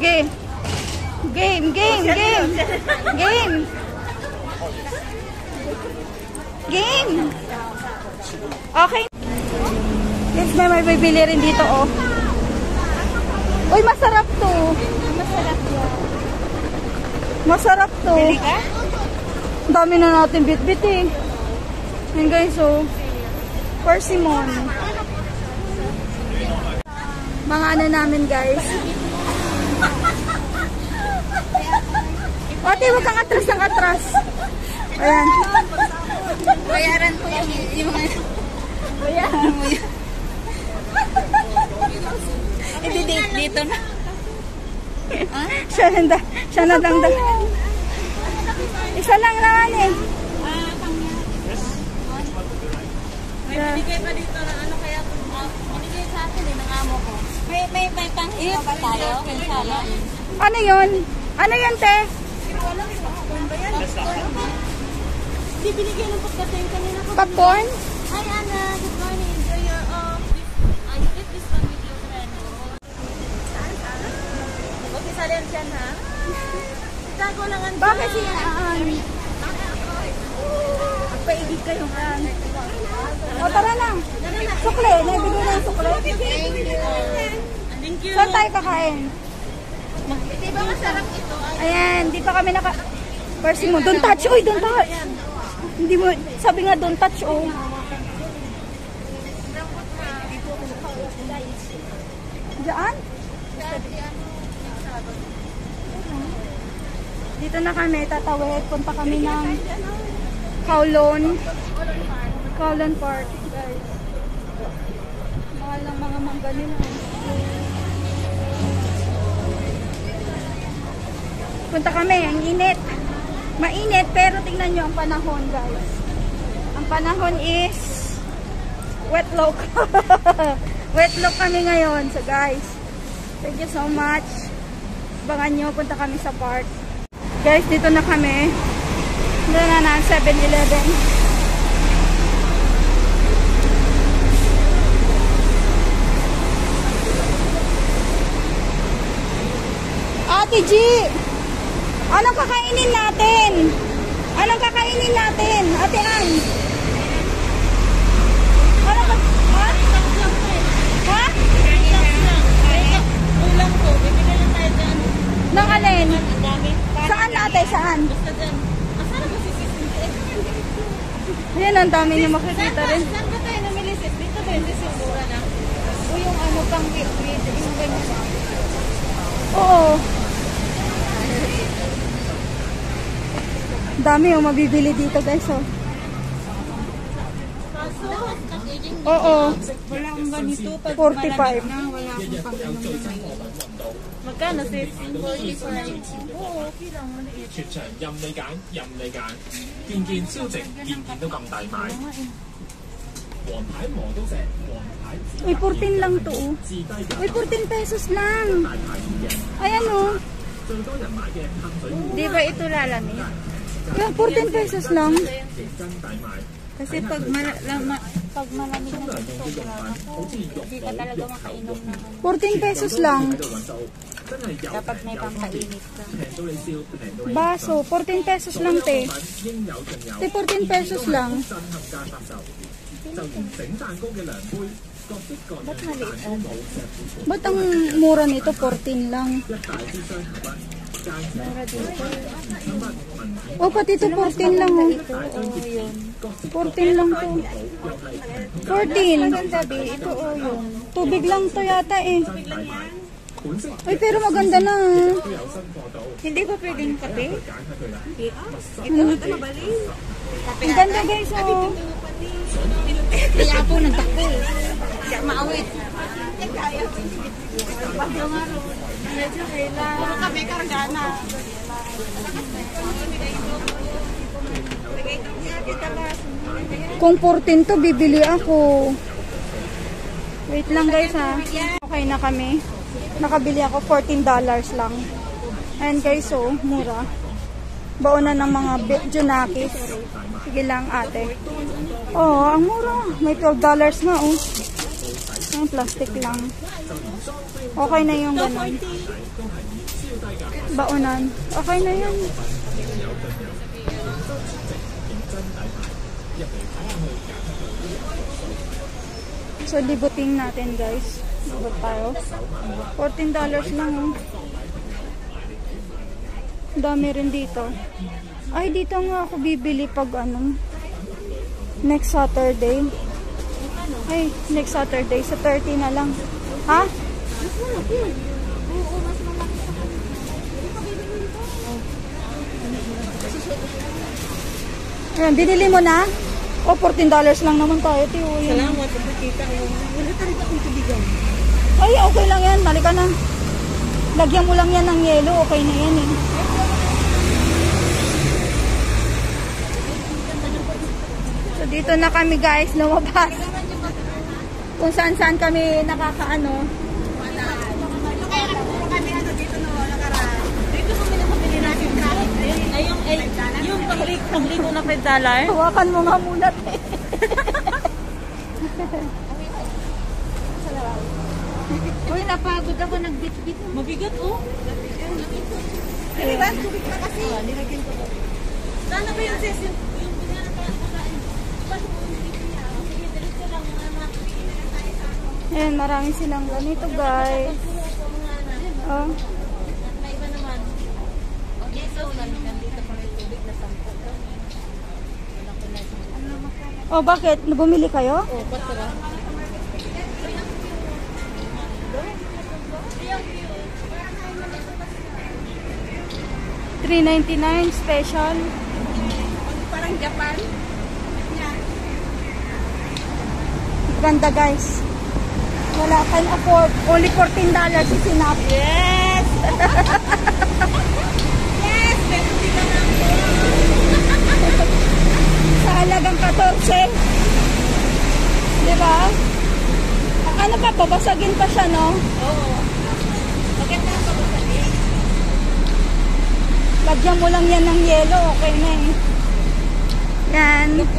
Sige. Game. Okay. Yes, may bibili rin dito, oh. Uy, masarap to. Masarap to. Bili ka? Ang dami na natin bit-bit eh. Yan guys, oh. Persimmon. Mga ano namin, guys. Ate, huwag kang atras ng atras. Ayan. Bayaran ko yung bayaran mo yun. Hindi dito na. Siya na lang. Isa lang naman eh. May binigay pa dito na ano kaya binigay sa akin ng amo ko. May pang-iyo ba tayo? May sala. Ano yun? Ano yun, te? Hindi binigay ng pagdating kanina ko. Popcorn? Hi Anna, good morning. Enjoy your you eat this one with your friend. Okay, salian dyan ha. Itago lang ang Bakit siya? Paigig kayo nga. O, tara na. Sukle. Naibigay na yung sukle. Thank you. Saan tayo kakain? Di ba masarap ito? Ayan, di pa kami naka... Persimmon, don't touch. Uy, don't touch. Hindi mo, sabi nga don't touch, oh. Diyan? Dito na kami, tatawid. Punta kami ng Kowloon Park, guys. Mahal ng mga mangga nila. Punta kami, ang init. Mainit, pero tingnan nyo ang panahon, guys. Ang panahon is wet look. Wet look kami ngayon. So, guys, thank you so much. Abangan nyo, punta kami sa park. Guys, dito na kami. Dito na 7-Eleven. Ate G! Anong kakainin natin? Anong kakainin natin? Ate Ann? Anong ha? Ha? Ulam ko, bibigyan lang tayo dyan. Nang alin? Ang dami. Saan ate? Saan? Basta dyan. Masarap ba si sis? Yan, ang dami niyo makikita rin. Saan ba tayo namili sis? Dito ba yung sis mura na? O yung ano pang yung ganyan. Oo. Dami yung mabibili dito, guys, oh. Oo. Wala akong ganito. 45. Wala akong pang-inom. Magkano sis? 45. Oo, okay lang. Maliit.全場任你揀，任你揀，件件超值，件件都咁抵買。黃牌磨刀石，黃牌 Uy, 14 lang to, oh. Uy, 14 pesos lang. Ayan, oh. 最多人買嘅噴水壺， Di ba ito lalamig? Yan, 14 pesos lang. 認真抵買。 Kasi pag malamig na sobra, hindi ka talaga makainom na. 14 pesos lang. 喺度揾到，真係有 Dapat may pampainit ka. 平到你笑，平到你 Baso, 14 pesos lang, te. 應有盡有， Te, 14 pesos lang. 震撼價發售，就連整蛋糕嘅量杯，各式各樣嘅蛋糕冇石虎。 Ba't ang mura nito? 14 lang. 一大支雙頭筆，間尺 Oh, pati ito 14 lang, oh. Ito, yun. 14 lang to. 14. Sabi, ito yun. Tubig lang to yata, eh. Uy, pero maganda na, ah. Hindi ba pwedeng kape? Ano? Ang ganda, guys, oh. Kaya po nagtakbo. Kaya maawit. Medyo kailangan. Puro kami kargana. Kung 14 to, bibili ako. Wait lang, guys, ha. Okay na kami. Nakabili ako, $14 lang. And guys, so, mura. Baonan ng mga Junakis. Sige lang, ate. Oh, ang mura. May $12 nga, oh. Yung plastic lang. Okay na yung ganun. Baonan. Okay na yun. So, libuting natin guys. Libot tayo. $14 lang. Oh. Dami rin dito. Ay, dito nga ako bibili pag ano. Next Saturday. Ay, next Saturday. Sa 30 na lang. Ha? Ayan, binili mo na? O, $14 lang naman tayo, tiyo. Salamat, nakita ko. Wala ka rin akong tubigan. Ay, okay lang yan. Balik ka na. Lagyan mo lang yan ng yelo. Okay na yan eh. So, dito na kami guys, lumabas. Kung saan-saan kami nakakaano. Dito kami nakabili natin kahit. Ay, yung pangliko na $5. Hawakan mo nga muna. Uy, napagod ako nagbit-bit. Mabigat, oh. Diba? Tubig na kasi. Nilagyan ko ba? Sana ba yung session? Yung binara pa lang pagkain. Ba't mo yung dito niya? Sige, diretso lang mga makapili na lang tayo sa ano. Ayan, marami silang ganito guys. Oh. May iba naman. Okay, so nandito pa may tubig na 10. Oh, bakit? Bumili kayo? Oh, ba't ba? $3.99 special. Parang Japan. Ganda guys. Wala can afford. Only $14 si Sinap. Yes! Yes! Pero hindi ka lang po. Sa halagang 14. Diba? Ano pa? Babasagin pa siya, no? Oo. Maganda ang pagkasalit. Lagyan mo lang yan ng yelo. Okay na eh. Yan. Look,